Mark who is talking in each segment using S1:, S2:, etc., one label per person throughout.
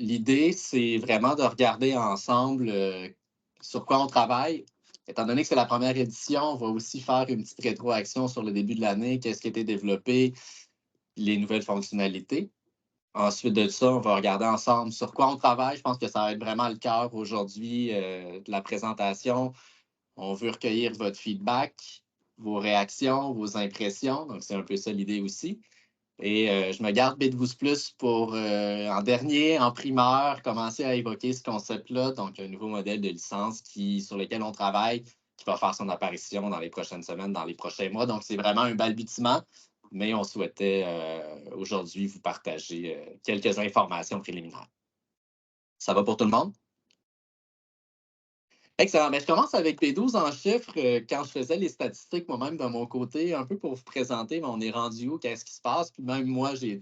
S1: l'idée, c'est vraiment de regarder ensemble sur quoi on travaille. Étant donné que c'est la première édition, on va aussi faire une petite rétroaction sur le début de l'année, qu'est-ce qui a été développé, les nouvelles fonctionnalités. Ensuite de ça, on va regarder ensemble sur quoi on travaille. Je pense que ça va être vraiment le cœur aujourd'hui de la présentation. On veut recueillir votre feedback, vos réactions, vos impressions. Donc, c'est un peu ça l'idée aussi. Et je me garde BitBoost Plus pour, en dernier, en primeur, commencer à évoquer ce concept-là. Donc, un nouveau modèle de licence sur lequel on travaille, qui va faire son apparition dans les prochaines semaines, dans les prochains mois. Donc, c'est vraiment un balbutiement, mais on souhaitait aujourd'hui vous partager quelques informations préliminaires. Ça va pour tout le monde? Excellent. Mais je commence avec B12 en chiffres. Quand je faisais les statistiques moi-même de mon côté, un peu pour vous présenter, mais on est rendu où, qu'est-ce qui se passe. Puis même moi, j'ai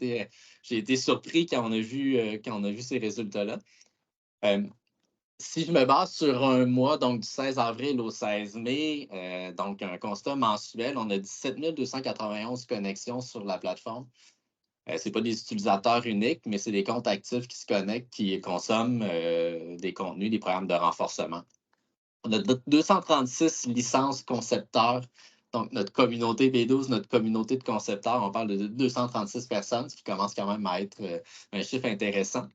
S1: été surpris quand on a vu ces résultats-là. Si je me base sur un mois, donc du 16 avril au 16 mai, donc un constat mensuel, on a 17 291 connexions sur la plateforme. Ce n'est pas des utilisateurs uniques, mais c'est des comptes actifs qui se connectent, qui consomment des contenus, des programmes de renforcement. On a 236 licences concepteurs. Donc, notre communauté B12, notre communauté de concepteurs, on parle de 236 personnes, ce qui commence quand même à être un chiffre intéressant.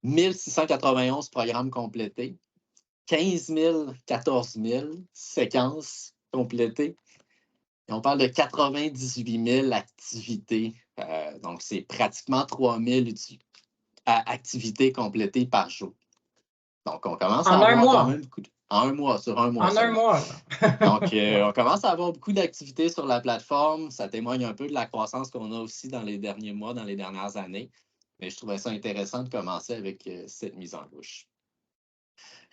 S1: 1691 programmes complétés, 15 000, 14 000 séquences complétées. Et on parle de 98 000 activités. Donc, c'est pratiquement 3 000 activités complétées par jour. Donc, on commence à avoir quand même beaucoup en un mois, sur un mois.
S2: En un mois.
S1: Donc, on commence à avoir beaucoup d'activités sur la plateforme. Ça témoigne un peu de la croissance qu'on a aussi dans les derniers mois, dans les dernières années. Mais je trouvais ça intéressant de commencer avec cette mise en bouche.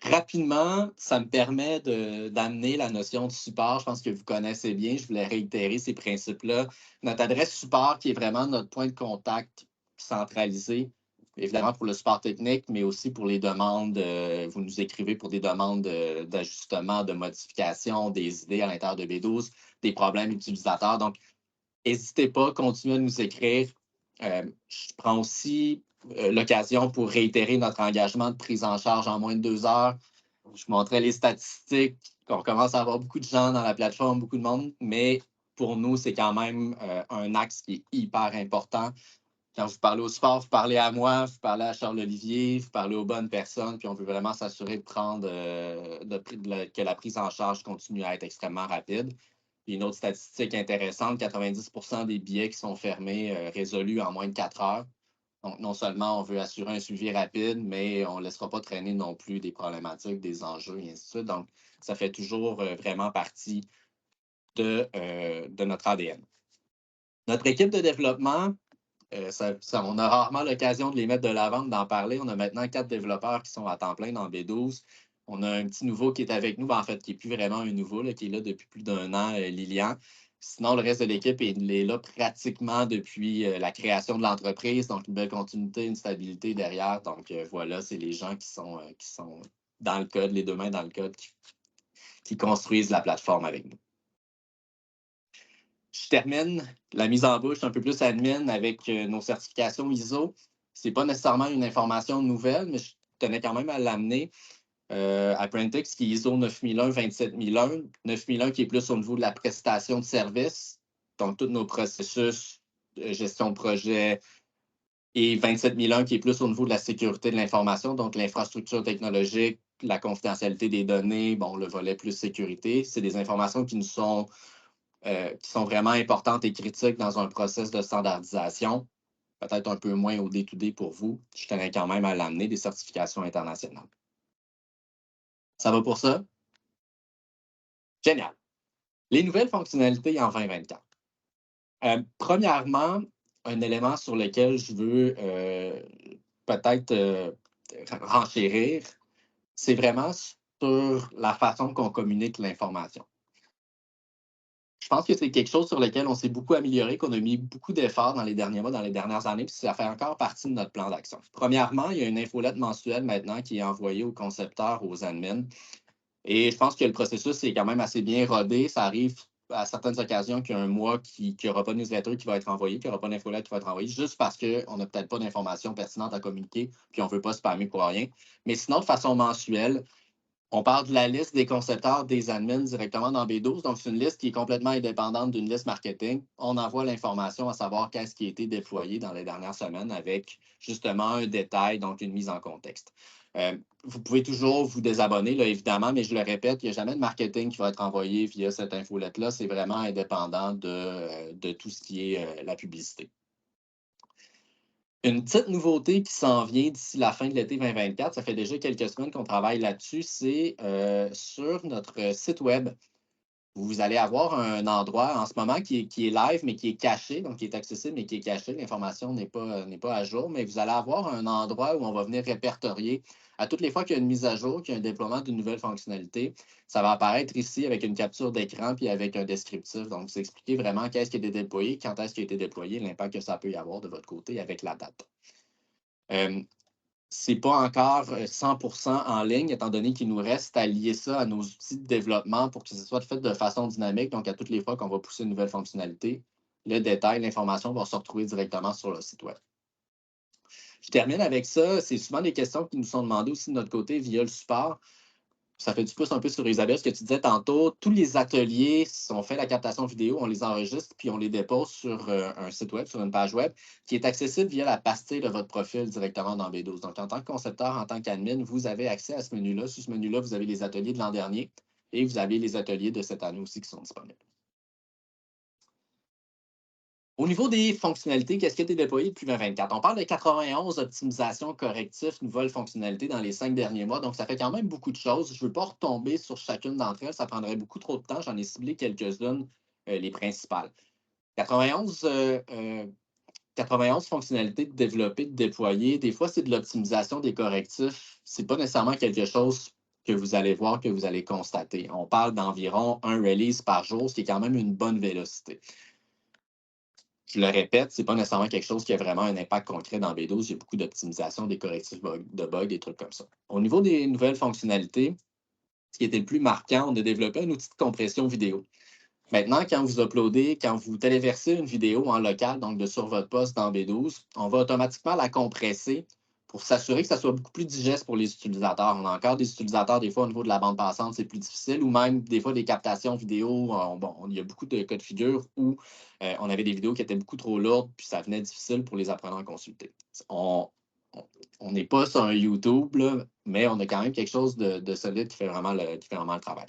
S1: Rapidement, ça me permet d'amener la notion de support. Je pense que vous connaissez bien. Je voulais réitérer ces principes-là. Notre adresse support, qui est vraiment notre point de contact centralisé, évidemment pour le support technique, mais aussi pour les demandes. Vous nous écrivez pour des demandes d'ajustement, de modification, des idées à l'intérieur de B12, des problèmes utilisateurs. Donc, n'hésitez pas, continuez à nous écrire. Je prends aussi l'occasion pour réitérer notre engagement de prise en charge en moins de 2 heures. Je montrais les statistiques, qu'on commence à avoir beaucoup de gens dans la plateforme, beaucoup de monde, mais pour nous, c'est quand même un axe qui est hyper important. Quand vous parlez au support, vous parlez à moi, vous parlez à Charles-Olivier, vous parlez aux bonnes personnes, puis on veut vraiment s'assurer de prendre que la prise en charge continue à être extrêmement rapide. Puis une autre statistique intéressante, 90% des billets qui sont fermés résolus en moins de 4 heures. Donc, non seulement on veut assurer un suivi rapide, mais on ne laissera pas traîner non plus des problématiques, des enjeux, et ainsi de suite. Donc, ça fait toujours vraiment partie de notre ADN. Notre équipe de développement, on a rarement l'occasion de les mettre de l'avant, d'en parler. On a maintenant 4 développeurs qui sont à temps plein dans B12. On a un petit nouveau qui est avec nous, en fait, qui n'est plus vraiment un nouveau, là, qui est là depuis plus d'1 an, Lilian. Sinon, le reste de l'équipe est là pratiquement depuis la création de l'entreprise. Donc, une belle continuité, une stabilité derrière. Donc, voilà, c'est les gens qui sont dans le code, les 2 mains dans le code, qui construisent la plateforme avec nous. Je termine la mise en bouche un peu plus admin avec nos certifications ISO. Ce n'est pas nécessairement une information nouvelle, mais je tenais quand même à l'amener. Apprentix, qui est ISO 9001, 27001. 9001 qui est plus au niveau de la prestation de service, donc tous nos processus de gestion de projet, et 27001 qui est plus au niveau de la sécurité de l'information, donc l'infrastructure technologique, la confidentialité des données, bon, le volet plus sécurité. C'est des informations qui sont vraiment importantes et critiques dans un processus de standardisation. Peut-être un peu moins au day-to-day pour vous. Je tenais quand même à l'amener, des certifications internationales. Ça va pour ça? Génial. Les nouvelles fonctionnalités en 2024. Premièrement, un élément sur lequel je veux peut-être renchérir, c'est vraiment sur la façon qu'on communique l'information. Je pense que c'est quelque chose sur lequel on s'est beaucoup amélioré, qu'on a mis beaucoup d'efforts dans les derniers mois, dans les dernières années, puis ça fait encore partie de notre plan d'action. Premièrement, il y a une infolette mensuelle maintenant qui est envoyée aux concepteurs, aux admins. Et je pense que le processus est quand même assez bien rodé. Ça arrive à certaines occasions qu'il y a un mois qu'il n'y aura pas de newsletter qui va être envoyé, qu'il n'y aura pas d'infolette qui va être envoyée, juste parce qu'on n'a peut-être pas d'informations pertinentes à communiquer, puis on ne veut pas spammer pour rien. Mais sinon, de façon mensuelle, on parle de la liste des concepteurs des admins directement dans B12. Donc, c'est une liste qui est complètement indépendante d'une liste marketing. On envoie l'information à savoir qu'est-ce qui a été déployé dans les dernières semaines avec justement un détail, donc une mise en contexte. Vous pouvez toujours vous désabonner, là, évidemment, mais je le répète, il n'y a jamais de marketing qui va être envoyé via cette infolette-là. C'est vraiment indépendant de tout ce qui est la publicité. Une petite nouveauté qui s'en vient d'ici la fin de l'été 2024, ça fait déjà quelques semaines qu'on travaille là-dessus, c'est sur notre site web. Vous allez avoir un endroit en ce moment qui est live, mais qui est caché, donc qui est accessible, mais qui est caché. L'information n'est pas à jour, mais vous allez avoir un endroit où on va venir répertorier à toutes les fois qu'il y a une mise à jour, qu'il y a un déploiement d'une nouvelle fonctionnalité. Ça va apparaître ici avec une capture d'écran puis avec un descriptif. Donc, vous expliquez vraiment qu'est-ce qui a été déployé, quand est-ce qui a été déployé, l'impact que ça peut y avoir de votre côté avec la date. Ce n'est pas encore 100% en ligne, étant donné qu'il nous reste à lier ça à nos outils de développement pour que ce soit fait de façon dynamique. Donc, à toutes les fois qu'on va pousser une nouvelle fonctionnalité, le détail, l'information va se retrouver directement sur le site web. Je termine avec ça. C'est souvent des questions qui nous sont demandées aussi de notre côté via le support. Ça fait du pouce un peu sur Isabelle, ce que tu disais tantôt. Tous les ateliers, si on fait la captation vidéo, on les enregistre puis on les dépose sur un site web, sur une page web qui est accessible via la pastille de votre profil directement dans B12. Donc, en tant que concepteur, en tant qu'admin, vous avez accès à ce menu-là. Sur ce menu-là, vous avez les ateliers de l'an dernier et vous avez les ateliers de cette année aussi qui sont disponibles. Au niveau des fonctionnalités, qu'est-ce qui a été déployé depuis 2024? On parle de 91 optimisations, correctifs, nouvelles fonctionnalités dans les 5 derniers mois. Donc, ça fait quand même beaucoup de choses. Je ne veux pas retomber sur chacune d'entre elles. Ça prendrait beaucoup trop de temps. J'en ai ciblé quelques-unes, les principales. 91, 91 fonctionnalités de développer, de déployer. Des fois, c'est de l'optimisation des correctifs. Ce n'est pas nécessairement quelque chose que vous allez voir, que vous allez constater. On parle d'environ un release par jour, ce qui est quand même une bonne vélocité. Je le répète, ce n'est pas nécessairement quelque chose qui a vraiment un impact concret dans B12. Il y a beaucoup d'optimisation, des correctifs de bugs, des trucs comme ça. Au niveau des nouvelles fonctionnalités, ce qui était le plus marquant, on a développé un outil de compression vidéo. Maintenant, quand vous uploadez, quand vous téléversez une vidéo en local, donc de sur votre poste dans B12, on va automatiquement la compresser pour s'assurer que ça soit beaucoup plus digeste pour les utilisateurs. On a encore des utilisateurs, des fois, au niveau de la bande passante, c'est plus difficile, ou même des fois des captations vidéo. Bon, il y a beaucoup de cas de figure où on avait des vidéos qui étaient beaucoup trop lourdes, puis ça venait difficile pour les apprenants à consulter. On n'est pas sur un YouTube, là, mais on a quand même quelque chose de solide qui fait vraiment le travail.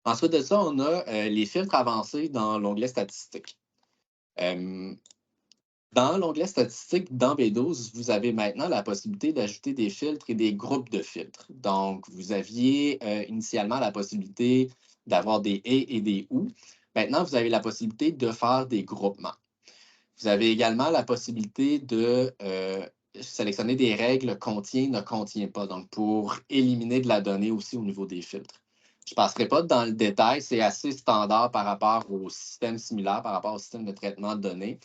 S1: Ensuite de ça, on a les filtres avancés dans l'onglet statistiques. Dans l'onglet statistiques, dans B12, vous avez maintenant la possibilité d'ajouter des filtres et des groupes de filtres. Donc, vous aviez initialement la possibilité d'avoir des et des ou. Maintenant, vous avez la possibilité de faire des groupements. Vous avez également la possibilité de sélectionner des règles contient, ne contient pas, donc pour éliminer de la donnée aussi au niveau des filtres. Je ne passerai pas dans le détail, c'est assez standard par rapport au système similaire, par rapport au système de traitement de données.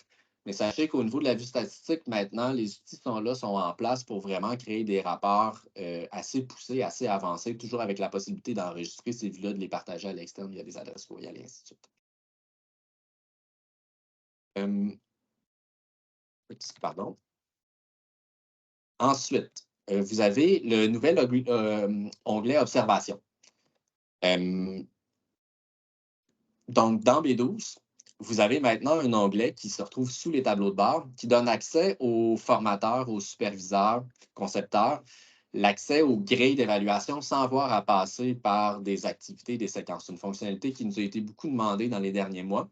S1: Mais sachez qu'au niveau de la vue statistique, maintenant, les outils sont en place pour vraiment créer des rapports assez poussés, assez avancés, toujours avec la possibilité d'enregistrer ces vues-là, de les partager à l'externe via des adresses courriel et ainsi de suite. Pardon. Ensuite, vous avez le nouvel onglet Observation. Donc, dans B12, vous avez maintenant un onglet qui se retrouve sous les tableaux de bord qui donne accès aux formateurs, aux superviseurs, concepteurs, l'accès aux grilles d'évaluation sans avoir à passer par des activités, des séquences. C'est une fonctionnalité qui nous a été beaucoup demandée dans les derniers mois.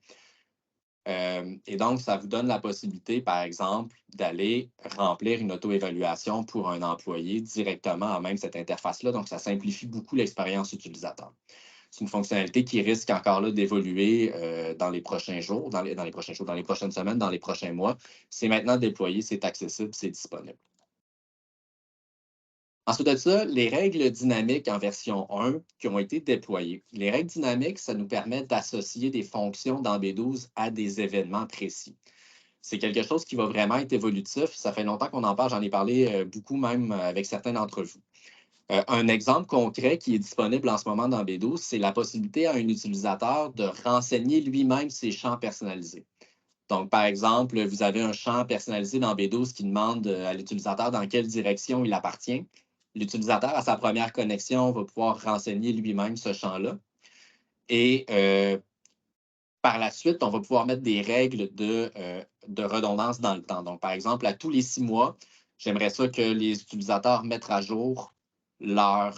S1: Et donc, ça vous donne la possibilité, par exemple, d'aller remplir une auto-évaluation pour un employé directement à même cette interface-là. Donc, ça simplifie beaucoup l'expérience utilisateur. C'est une fonctionnalité qui risque encore là d'évoluer dans les prochains jours, dans les prochaines semaines, dans les prochains mois. C'est maintenant déployé, c'est accessible, c'est disponible. Ensuite de ça, les règles dynamiques en version 1 qui ont été déployées. Les règles dynamiques, ça nous permet d'associer des fonctions dans B12 à des événements précis. C'est quelque chose qui va vraiment être évolutif. Ça fait longtemps qu'on en parle, j'en ai parlé beaucoup même avec certains d'entre vous. Un exemple concret qui est disponible en ce moment dans B12, c'est la possibilité à un utilisateur de renseigner lui-même ses champs personnalisés. Donc, par exemple, vous avez un champ personnalisé dans B12 qui demande à l'utilisateur dans quelle direction il appartient. L'utilisateur, à sa première connexion, va pouvoir renseigner lui-même ce champ-là. Et par la suite, on va pouvoir mettre des règles de redondance dans le temps. Donc, par exemple, à tous les 6 mois, j'aimerais ça que les utilisateurs mettent à jour leur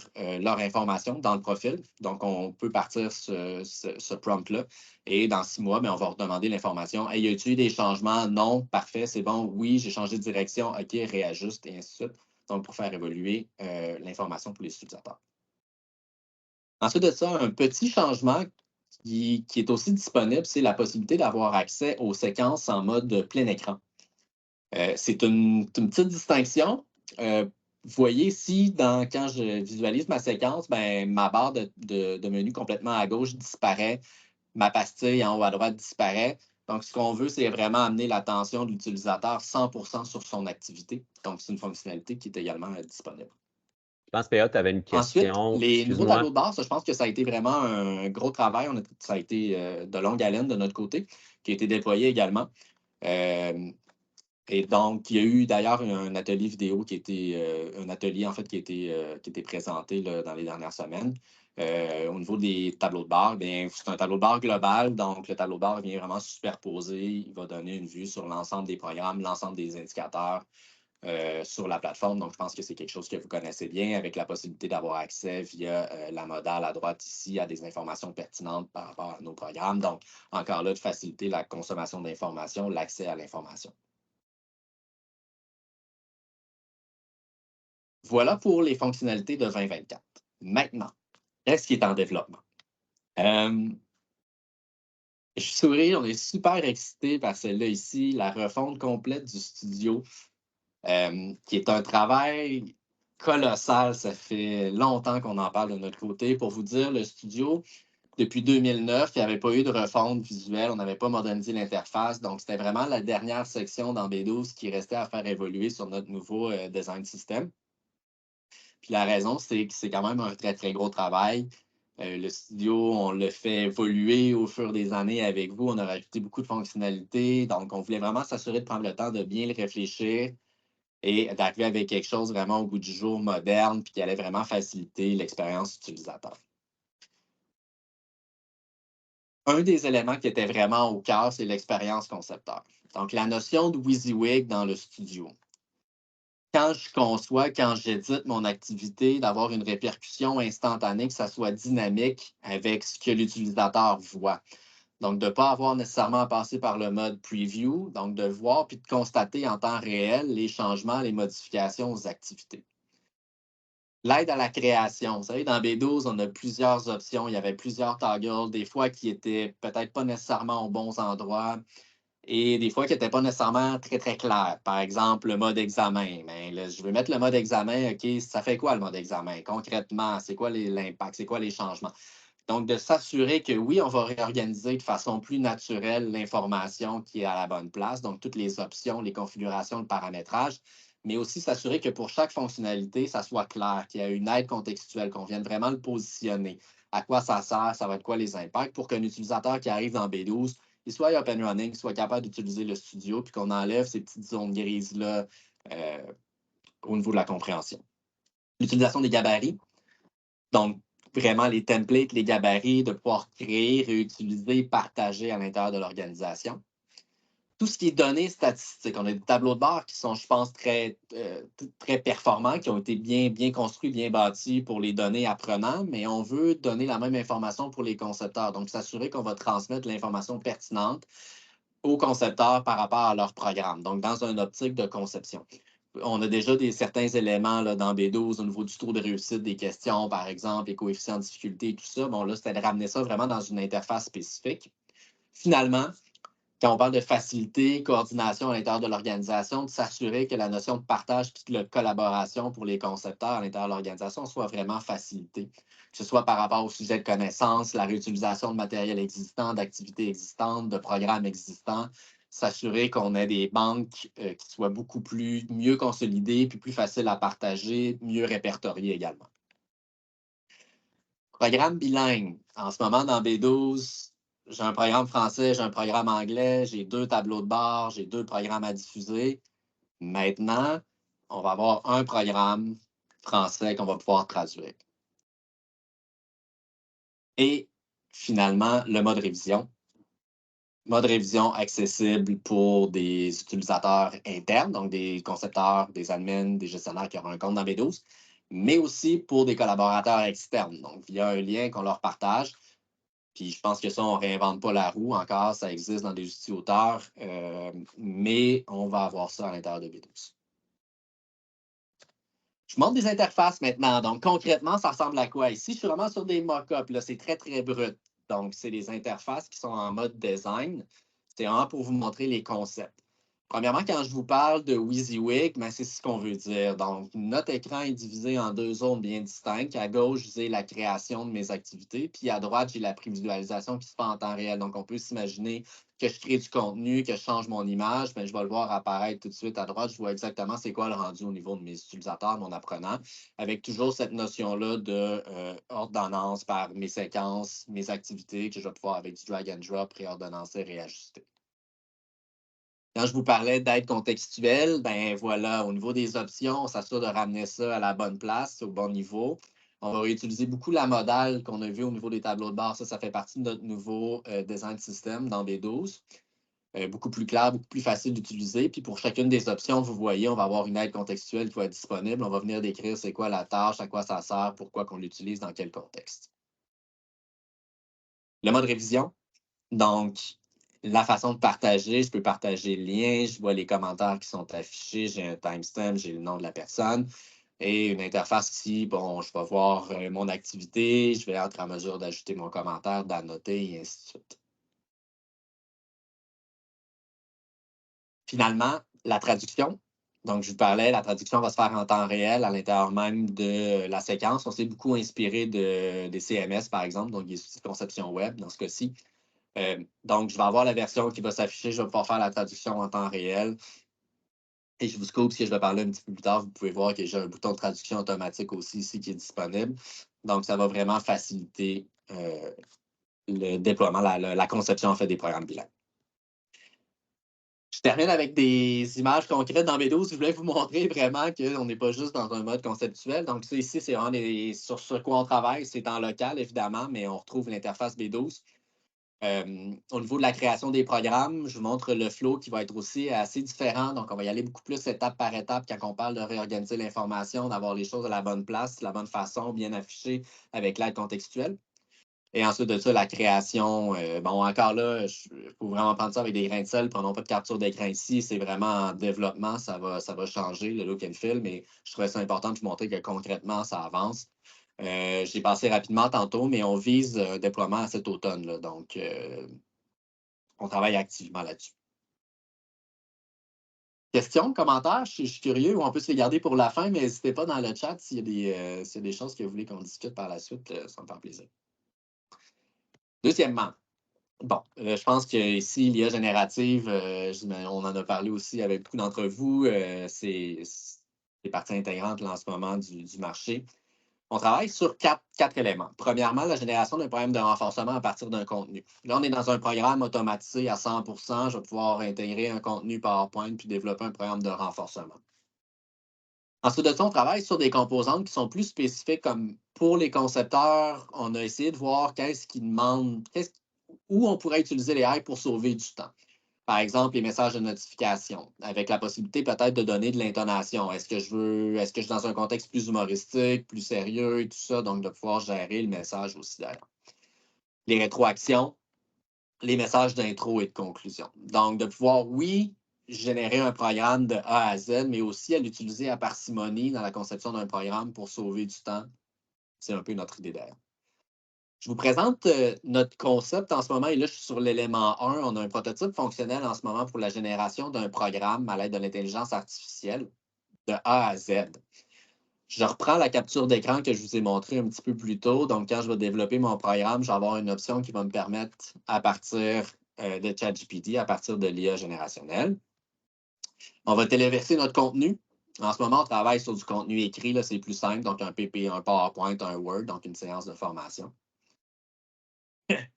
S1: information dans le profil. Donc, on peut partir ce prompt-là. Et dans 6 mois, bien, on va redemander l'information. Hey, y a-t-il eu des changements? Non, parfait, c'est bon. Oui, j'ai changé de direction. OK, réajuste, et ainsi de suite. Donc, pour faire évoluer l'information pour les utilisateurs. Ensuite de ça, un petit changement qui est aussi disponible, c'est la possibilité d'avoir accès aux séquences en mode plein écran. C'est une petite distinction. Vous voyez ici, quand je visualise ma séquence, ben, ma barre de menu complètement à gauche disparaît, ma pastille en haut à droite disparaît. Donc, ce qu'on veut, c'est vraiment amener l'attention de l'utilisateur 100% sur son activité. Donc, c'est une fonctionnalité qui est également disponible.
S2: Je pense, PA, tu avais une
S1: Ensuite,
S2: question.
S1: les nouveaux tableaux
S2: Excuse-moi.
S1: de bord, ça, je pense que ça a été vraiment un gros travail. Ça a été de longue haleine de notre côté, qui a été déployé également. Euh, et donc, il y a eu d'ailleurs un atelier vidéo un atelier en fait qui a été présenté là, dans les dernières semaines. Au niveau des tableaux de bord, bien, c'est un tableau de bord global, donc le tableau de bord vient vraiment superposer. Il va donner une vue sur l'ensemble des programmes, l'ensemble des indicateurs, sur la plateforme. Donc, je pense que c'est quelque chose que vous connaissez bien avec la possibilité d'avoir accès via la modale à droite ici à des informations pertinentes par rapport à nos programmes. Donc, encore là, de faciliter la consommation d'informations, l'accès à l'information. Voilà pour les fonctionnalités de 2024. Maintenant, qu'est-ce qui est en développement? Euh, je souris, on est super excités par celle-là ici, la refonte complète du studio. Qui est un travail colossal. Ça fait longtemps qu'on en parle de notre côté. Pour vous dire, le studio, depuis 2009, il n'y avait pas eu de refonte visuelle. On n'avait pas modernisé l'interface. Donc, c'était vraiment la dernière section dans B12 qui restait à faire évoluer sur notre nouveau design system. Puis la raison, c'est que c'est quand même un très, très gros travail. Le studio, on l'a fait évoluer au fur des années avec vous. On a rajouté beaucoup de fonctionnalités. Donc, on voulait vraiment s'assurer de prendre le temps de bien le réfléchir et d'arriver avec quelque chose vraiment au goût du jour, moderne, puis qui allait vraiment faciliter l'expérience utilisateur. Un des éléments qui était vraiment au cœur, c'est l'expérience concepteur. Donc, la notion de WYSIWYG dans le studio. Quand je conçois, quand j'édite mon activité, d'avoir une répercussion instantanée, que ça soit dynamique avec ce que l'utilisateur voit. Donc, de ne pas avoir nécessairement à passer par le mode preview, donc de voir puis de constater en temps réel les changements, les modifications aux activités. L'aide à la création. Vous savez, dans B12, on a plusieurs options. Il y avait plusieurs toggles, des fois qui étaient peut-être pas nécessairement aux bons endroits et des fois qui n'étaient pas nécessairement très, très clairs. Par exemple, le mode examen. Mais là, je veux mettre le mode examen. OK, ça fait quoi le mode examen? Concrètement, c'est quoi l'impact? C'est quoi les changements? Donc, de s'assurer que oui, on va réorganiser de façon plus naturelle l'information qui est à la bonne place, donc toutes les options, les configurations, le paramétrage, mais aussi s'assurer que pour chaque fonctionnalité, ça soit clair, qu'il y ait une aide contextuelle, qu'on vienne vraiment le positionner. À quoi ça sert, ça va être quoi les impacts pour qu'un utilisateur qui arrive dans B12, il soit open running, qu'il soit capable d'utiliser le studio, puis qu'on enlève ces petites zones grises-là euh, au niveau de la compréhension. L'utilisation des gabarits. Donc, vraiment les templates, les gabarits, de pouvoir créer, réutiliser, partager à l'intérieur de l'organisation. Tout ce qui est données statistiques. On a des tableaux de bord qui sont, je pense, très performants, qui ont été bien construits, bien bâtis pour les données apprenants, mais on veut donner la même information pour les concepteurs. Donc, s'assurer qu'on va transmettre l'information pertinente aux concepteurs par rapport à leur programme. Donc, dans une optique de conception. On a déjà certains éléments là, dans B12 au niveau du taux de réussite des questions, par exemple, les coefficients de difficulté et tout ça. Bon, là, c'était de ramener ça vraiment dans une interface spécifique. Finalement, quand on parle de facilité, coordination à l'intérieur de l'organisation, de s'assurer que la notion de partage et de collaboration pour les concepteurs à l'intérieur de l'organisation soit vraiment facilitée, que ce soit par rapport au sujet de connaissances, la réutilisation de matériel existant, d'activités existantes, de programmes existants, s'assurer qu'on ait des banques qui soient beaucoup mieux consolidées, puis plus faciles à partager, mieux répertoriées également. Programme bilingue. En ce moment, dans B12, j'ai un programme français, j'ai un programme anglais, j'ai 2 tableaux de bord, j'ai 2 programmes à diffuser. Maintenant, on va avoir un programme français qu'on va pouvoir traduire. Et finalement, le mode révision. Mode révision accessible pour des utilisateurs internes, donc des concepteurs, des admins, des gestionnaires qui auront un compte dans B12, mais aussi pour des collaborateurs externes, donc via un lien qu'on leur partage. Puis je pense que ça, on ne réinvente pas la roue encore, ça existe dans des outils auteurs, mais on va avoir ça à l'intérieur de B12. Je vous montre des interfaces maintenant. Donc, concrètement, ça ressemble à quoi? Ici, je suis vraiment sur des mock-ups. C'est très, très brut. Donc, c'est des interfaces qui sont en mode design. C'est vraiment pour vous montrer les concepts. Premièrement, quand je vous parle de WYSIWYG, ben, c'est ce qu'on veut dire. Donc, notre écran est divisé en 2 zones bien distinctes. À gauche, j'ai la création de mes activités, puis à droite, j'ai la prévisualisation qui se fait en temps réel. Donc, on peut s'imaginer que je crée du contenu, que je change mon image, ben, je vais le voir apparaître tout de suite à droite. Je vois exactement c'est quoi le rendu au niveau de mes utilisateurs, mon apprenant, avec toujours cette notion-là de ordonnance par mes séquences, mes activités, que je vais pouvoir, avec du drag and drop, réordonnancer, réajuster. Quand je vous parlais d'aide contextuelle, ben voilà, au niveau des options, on s'assure de ramener ça à la bonne place, au bon niveau. On va réutiliser beaucoup la modale qu'on a vue au niveau des tableaux de bord. Ça fait partie de notre nouveau design system dans B12. Beaucoup plus clair, beaucoup plus facile d'utiliser. Puis pour chacune des options, vous voyez, on va avoir une aide contextuelle qui va être disponible. On va venir décrire c'est quoi la tâche, à quoi ça sert, pourquoi qu'on l'utilise, dans quel contexte. Le mode révision. Donc, la façon de partager, je peux partager le lien, je vois les commentaires qui sont affichés, j'ai un timestamp, j'ai le nom de la personne et une interface ici, bon, je vais voir mon activité, je vais être en mesure d'ajouter mon commentaire, d'annoter et ainsi de suite. Finalement, la traduction. Donc, je vous parlais, la traduction va se faire en temps réel à l'intérieur même de la séquence. On s'est beaucoup inspiré des CMS, par exemple, donc des outils de conception web dans ce cas-ci. Donc, je vais avoir la version qui va s'afficher, je vais pouvoir faire la traduction en temps réel. Et je vous scope, si je vais parler un petit peu plus tard, vous pouvez voir que j'ai un bouton de traduction automatique aussi ici qui est disponible. Donc, ça va vraiment faciliter le déploiement, la conception en fait des programmes bilingues. Je termine avec des images concrètes dans B12. Je voulais vous montrer vraiment qu'on n'est pas juste dans un mode conceptuel. Donc, ça ici, c'est vraiment sur ce quoi on travaille. C'est en local, évidemment, mais on retrouve l'interface B12. Au niveau de la création des programmes, je vous montre le flow qui va être aussi assez différent. Donc, on va y aller beaucoup plus étape par étape quand on parle de réorganiser l'information, d'avoir les choses à la bonne place, de la bonne façon, bien affichées avec l'aide contextuelle. Et ensuite de ça, la création. Bon, encore là, il faut vraiment prendre ça avec des grains de sel. Prenons pas de capture d'écran ici. C'est vraiment en développement. Ça va changer le look and feel, mais je trouvais ça important de vous montrer que concrètement, ça avance. J'ai passé rapidement tantôt, mais on vise un déploiement à cet automne. Là, donc, on travaille activement là-dessus. Questions, commentaires? Je suis curieux, ou on peut se les garder pour la fin, mais n'hésitez pas dans le chat s'il y a des choses que vous voulez qu'on discute par la suite. Ça me fait plaisir. Deuxièmement, bon, je pense qu'ici, l'IA générative, on en a parlé aussi avec beaucoup d'entre vous, c'est partie intégrante là, en ce moment du marché. On travaille sur quatre éléments. Premièrement, la génération d'un programme de renforcement à partir d'un contenu. Là, on est dans un programme automatisé à 100%. Je vais pouvoir intégrer un contenu PowerPoint puis développer un programme de renforcement. Ensuite de ça, on travaille sur des composantes qui sont plus spécifiques, comme pour les concepteurs, on a essayé de voir qu'est-ce qu'ils demandent, où on pourrait utiliser les AI pour sauver du temps. Par exemple, les messages de notification, avec la possibilité peut-être de donner de l'intonation. Est-ce que je suis dans un contexte plus humoristique, plus sérieux et tout ça, donc de pouvoir gérer le message aussi derrière. Les rétroactions, les messages d'intro et de conclusion. Donc, de pouvoir, oui, générer un programme de A à Z, mais aussi à l'utiliser à parcimonie dans la conception d'un programme pour sauver du temps. C'est un peu notre idée derrière. Je vous présente notre concept en ce moment, et là, je suis sur l'élément 1. On a un prototype fonctionnel en ce moment pour la génération d'un programme à l'aide de l'intelligence artificielle de A à Z. Je reprends la capture d'écran que je vous ai montrée un petit peu plus tôt. Donc, quand je vais développer mon programme, je vais avoir une option qui va me permettre, à partir de ChatGPT, à partir de l'IA générationnelle, on va téléverser notre contenu En ce moment, on travaille sur du contenu écrit, là, c'est plus simple, donc un PP, un PowerPoint, un Word, donc une séance de formation.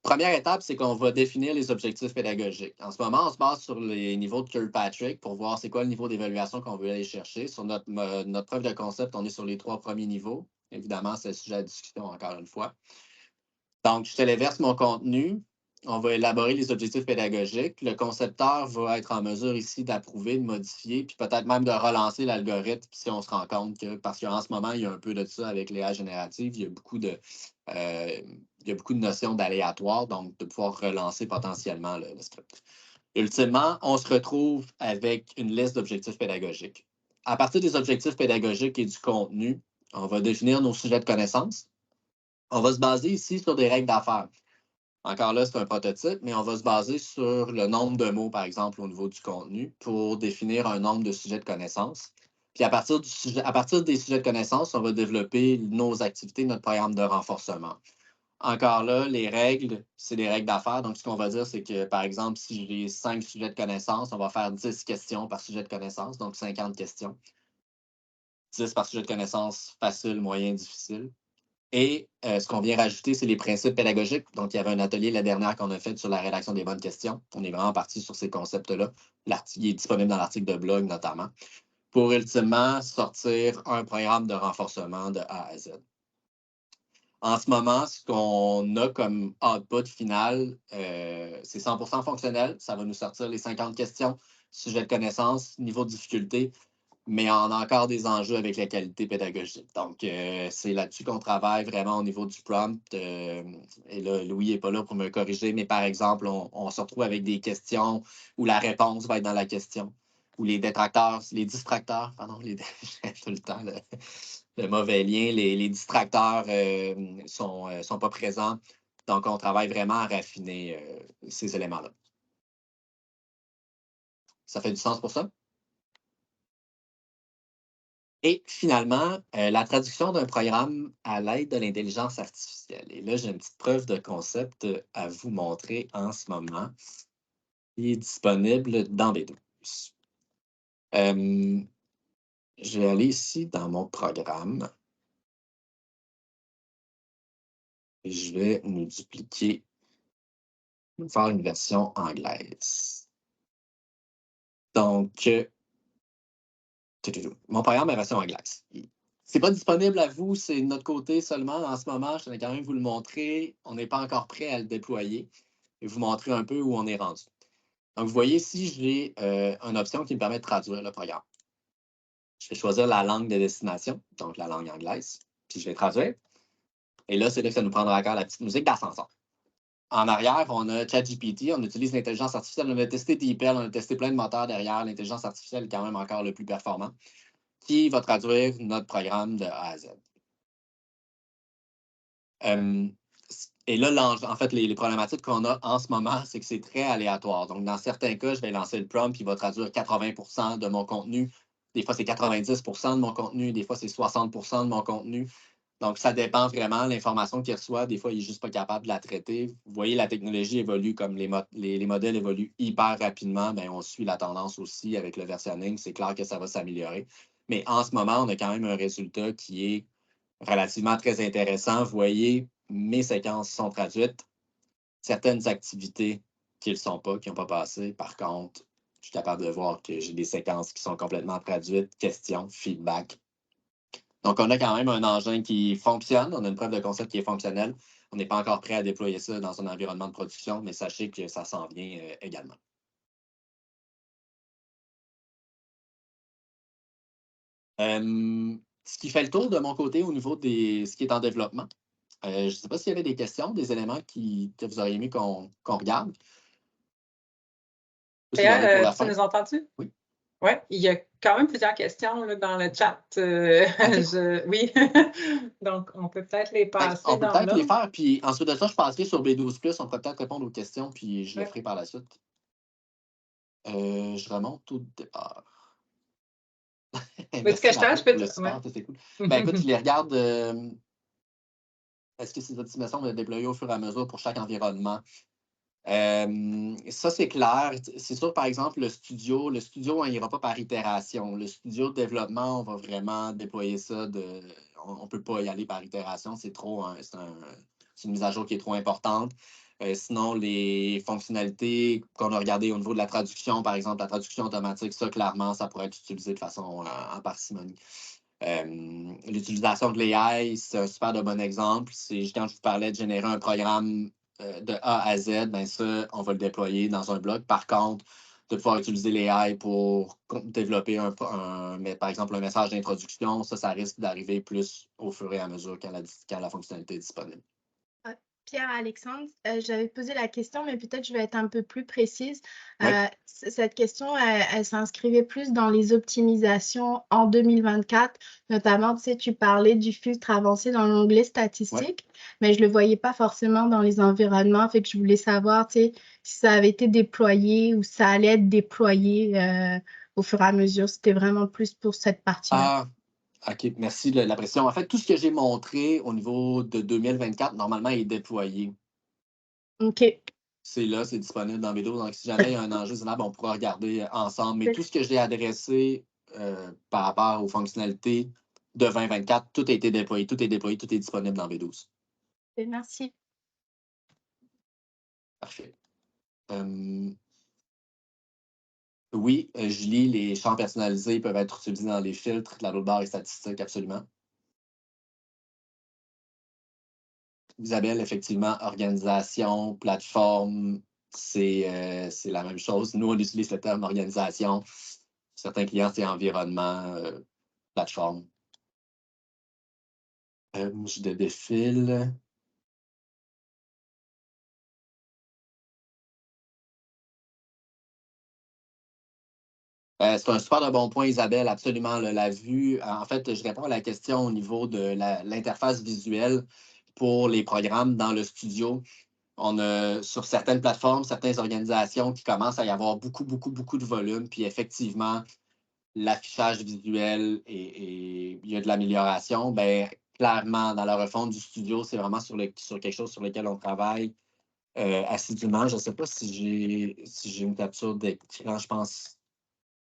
S1: Première étape, c'est qu'on va définir les objectifs pédagogiques. En ce moment, on se base sur les niveaux de Kirkpatrick pour voir c'est quoi le niveau d'évaluation qu'on veut aller chercher. Sur notre preuve de concept, on est sur les 3 premiers niveaux. Évidemment, c'est le sujet à discussion encore une fois. Donc, je téléverse mon contenu. On va élaborer les objectifs pédagogiques. Le concepteur va être en mesure ici d'approuver, de modifier, puis peut-être même de relancer l'algorithme si on se rend compte que, parce qu'en ce moment, il y a un peu de ça avec l'IA générative, il y a beaucoup de notions d'aléatoire, donc de pouvoir relancer potentiellement le script. Ultimement, on se retrouve avec une liste d'objectifs pédagogiques. À partir des objectifs pédagogiques et du contenu, on va définir nos sujets de connaissances. On va se baser ici sur des règles d'affaires. Encore là, c'est un prototype, mais on va se baser sur le nombre de mots, par exemple, au niveau du contenu, pour définir un nombre de sujets de connaissances. Puis à partir des sujets de connaissances, on va développer nos activités, notre programme de renforcement. Encore là, les règles, c'est des règles d'affaires. Donc, ce qu'on va dire, c'est que, par exemple, si j'ai 5 sujets de connaissances, on va faire 10 questions par sujet de connaissances, donc 50 questions. 10 par sujet de connaissances, facile, moyen, difficile. Et ce qu'on vient rajouter, c'est les principes pédagogiques. Donc, il y avait un atelier la dernière qu'on a fait sur la rédaction des bonnes questions. On est vraiment parti sur ces concepts-là. L'article est disponible dans l'article de blog, notamment, pour ultimement sortir un programme de renforcement de A à Z. En ce moment, ce qu'on a comme output final, c'est 100% fonctionnel. Ça va nous sortir les 50 questions, sujet de connaissance, niveau de difficulté, mais on a encore des enjeux avec la qualité pédagogique. Donc, c'est là-dessus qu'on travaille vraiment au niveau du prompt. Et là, Louis n'est pas là pour me corriger, mais par exemple, on se retrouve avec des questions où la réponse va être dans la question, où les distracteurs, pardon, j'ai tout le temps le mauvais lien, les distracteurs ne sont pas présents. Donc, on travaille vraiment à raffiner ces éléments-là. Ça fait du sens pour ça? Et finalement, la traduction d'un programme à l'aide de l'intelligence artificielle. Et là, j'ai une petite preuve de concept à vous montrer en ce moment. Il est disponible dans B12. Je vais aller ici dans mon programme. Et je vais nous dupliquer, faire une version anglaise. Donc, mon programme est version anglaise. C'est pas disponible à vous, c'est de notre côté seulement en ce moment. Je tenais quand même vous le montrer. On n'est pas encore prêt à le déployer et vous montrer un peu où on est rendu. Donc, vous voyez ici, j'ai une option qui me permet de traduire le programme. Je vais choisir la langue de destination, donc la langue anglaise, puis je vais traduire. Et là, c'est là que ça nous prendra encore la petite musique d'ascenseur. En arrière, on a ChatGPT, on utilise l'intelligence artificielle, on a testé DeepL, on a testé plein de moteurs derrière. L'intelligence artificielle est quand même encore le plus performant, qui va traduire notre programme de A à Z. Et là, en fait, les problématiques qu'on a en ce moment, c'est que c'est très aléatoire. Donc, dans certains cas, je vais lancer le prompt, il va traduire 80% de mon contenu. Des fois, c'est 90% de mon contenu. Des fois, c'est 60% de mon contenu. Donc, ça dépend vraiment de l'information qu'il reçoit. Des fois, il n'est juste pas capable de la traiter. Vous voyez, la technologie évolue comme les modèles évoluent hyper rapidement. Bien, on suit la tendance aussi avec le versionning. C'est clair que ça va s'améliorer. Mais en ce moment, on a quand même un résultat qui est relativement très intéressant. Vous voyez, mes séquences sont traduites. Certaines activités qui ne le sont pas, qui n'ont pas passé. Par contre, je suis capable de voir que j'ai des séquences qui sont complètement traduites, questions, feedback. Donc, on a quand même un engin qui fonctionne. On a une preuve de concept qui est fonctionnelle. On n'est pas encore prêt à déployer ça dans un environnement de production, mais sachez que ça s'en vient également. Ce qui fait le tour de mon côté au niveau de ce qui est en développement. Je ne sais pas s'il y avait des questions, des éléments que vous auriez aimé qu'on regarde.
S3: D'ailleurs, tu nous entends-tu?
S1: Oui.
S3: Oui, il y a quand même plusieurs questions là, dans le chat.
S1: Okay.
S3: Oui, donc on peut peut-être les passer.
S1: On peut peut-être les faire, puis ensuite de ça, je passerai sur B12+, on pourrait peut-être répondre aux questions, puis je le ferai par la suite. Je remonte au départ.
S3: Veux-tu que je tâche?
S1: C'est cool. Ben écoute, je les regarde. Est-ce que ces estimations vont être déployées au fur et à mesure pour chaque environnement? Ça, c'est clair. C'est sûr, par exemple, le studio, on n'ira pas par itération. Le studio de développement, on va vraiment déployer ça. On ne peut pas y aller par itération. C'est une mise à jour qui est trop importante. Sinon, les fonctionnalités qu'on a regardées au niveau de la traduction, par exemple, la traduction automatique, ça, clairement, ça pourrait être utilisé de façon en parcimonie. L'utilisation de l'AI, c'est un super de bon exemple. Quand je vous parlais de générer un programme de A à Z, bien ça, on va le déployer dans un bloc. Par contre, de pouvoir utiliser l'AI pour développer par exemple un message d'introduction, ça risque d'arriver plus au fur et à mesure quand la fonctionnalité est disponible.
S4: Pierre-Alexandre, j'avais posé la question, mais peut-être je vais être un peu plus précise.
S1: Oui.
S4: Cette question, elle s'inscrivait plus dans les optimisations en 2024. Notamment, tu parlais du filtre avancé dans l'onglet statistique, mais je ne le voyais pas forcément dans les environnements. Fait que je voulais savoir si ça avait été déployé ou ça allait être déployé au fur et à mesure. C'était vraiment plus pour cette partie-là.
S1: OK, merci de la précision. En fait, tout ce que j'ai montré au niveau de 2024, normalement, est déployé.
S4: OK.
S1: C'est là, c'est disponible dans Vidéo. Donc, si jamais il y a un enjeu Zinab, on pourra regarder ensemble. Mais tout ce que j'ai adressé par rapport aux fonctionnalités de 2024, tout a été déployé, tout est disponible dans V12.
S4: Merci.
S1: Parfait. Oui, Julie, les champs personnalisés peuvent être utilisés dans les filtres, la load bar et statistiques, absolument. Isabelle, effectivement, organisation, plateforme, c'est la même chose. Nous, on utilise le terme organisation. Certains clients, c'est environnement, plateforme. Je défile. C'est un super de bon point, Isabelle, absolument. La vue, en fait, je réponds à la question au niveau de l'interface visuelle pour les programmes dans le studio. On a sur certaines plateformes, certaines organisations qui commencent à y avoir beaucoup de volume. Puis effectivement, l'affichage visuel et il y a de l'amélioration. Bien, clairement, dans la refonte du studio, c'est vraiment sur quelque chose sur lequel on travaille assidûment. Je ne sais pas si j'ai une capture d'écran, je pense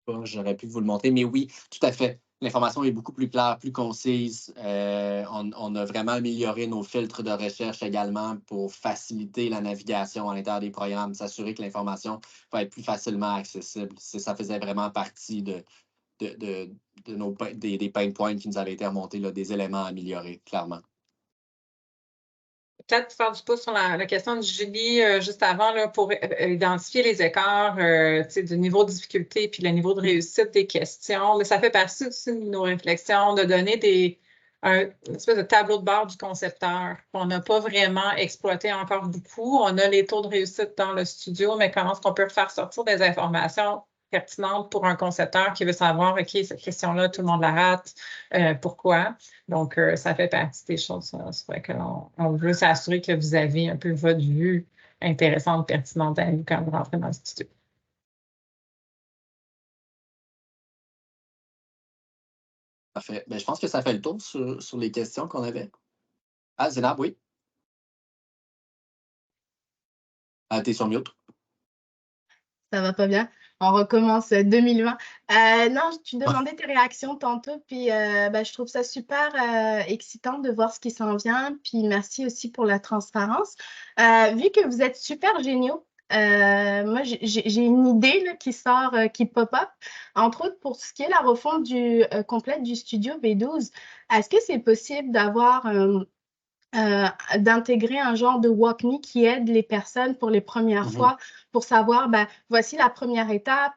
S1: pas, j'aurais pu vous le montrer, mais oui, tout à fait. L'information est beaucoup plus claire, plus concise. On a vraiment amélioré nos filtres de recherche également pour faciliter la navigation à l'intérieur des programmes, s'assurer que l'information va être plus facilement accessible. Ça faisait vraiment partie des pain points qui nous avaient été remontés, là, des éléments améliorés, clairement.
S3: Peut-être pour faire du pouce sur la question de Julie juste avant, là, pour identifier les écarts du niveau de difficulté puis le niveau de réussite des questions. Là, ça fait partie aussi de nos réflexions de donner une espèce de tableau de bord du concepteur qu'on n'a pas vraiment exploité encore beaucoup. On a les taux de réussite dans le studio, mais comment est-ce qu'on peut faire sortir des informations pertinentes pour un concepteur qui veut savoir, OK, cette question-là, tout le monde la rate, pourquoi? Donc, ça fait partie des choses sur lesquelles on veut s'assurer que vous avez un peu votre vue intéressante, pertinente à nous quand vous rentrez dans le studio.
S1: Parfait. Bien, je pense que ça fait le tour sur les questions qu'on avait. Ah, Zénab, oui. Ah, t'es sur mute.
S4: Ça va pas bien. On recommence 2020. Non, tu demandais tes réactions tantôt, puis je trouve ça super excitant de voir ce qui s'en vient. Puis merci aussi pour la transparence. Vu que vous êtes super géniaux, moi, j'ai une idée là, qui sort, qui pop-up, entre autres pour ce qui est la refonte complète du studio V12. Est-ce que c'est possible d'avoir d'intégrer un genre de walk-me qui aide les personnes pour les premières fois pour savoir, voici la première étape,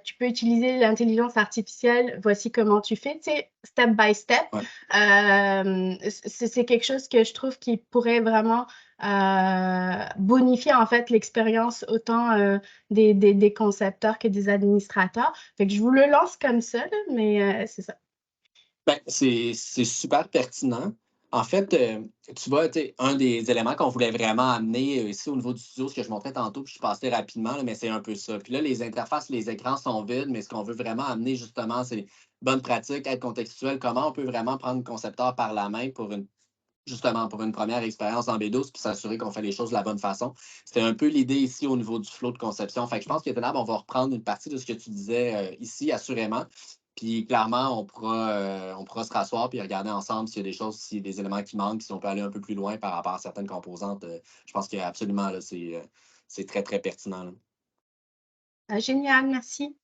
S4: tu peux utiliser l'intelligence artificielle, voici comment tu fais, tu sais, step by step.
S1: Ouais.
S4: C'est quelque chose que je trouve qui pourrait vraiment bonifier en fait l'expérience autant des concepteurs que des administrateurs. Fait que je vous le lance comme ça, là, mais c'est ça.
S1: Ben, c'est super pertinent. En fait, tu vois, un des éléments qu'on voulait vraiment amener ici au niveau du studio, ce que je montrais tantôt, puis je passais rapidement, là, mais c'est un peu ça. Puis là, les interfaces, les écrans sont vides, mais ce qu'on veut vraiment amener, justement, c'est bonne pratique, aide contextuelle, comment on peut vraiment prendre le concepteur par la main pour une justement pour une première expérience en B12 puis s'assurer qu'on fait les choses de la bonne façon. C'était un peu l'idée ici au niveau du flow de conception. Fait que je pense qu'étonnable, on va reprendre une partie de ce que tu disais ici, assurément. Puis clairement, on pourra se rasseoir et regarder ensemble s'il y a des choses, s'il y a des éléments qui manquent, si on peut aller un peu plus loin par rapport à certaines composantes. Je pense qu'absolument, c'est très, très pertinent. Là.
S4: Génial, merci.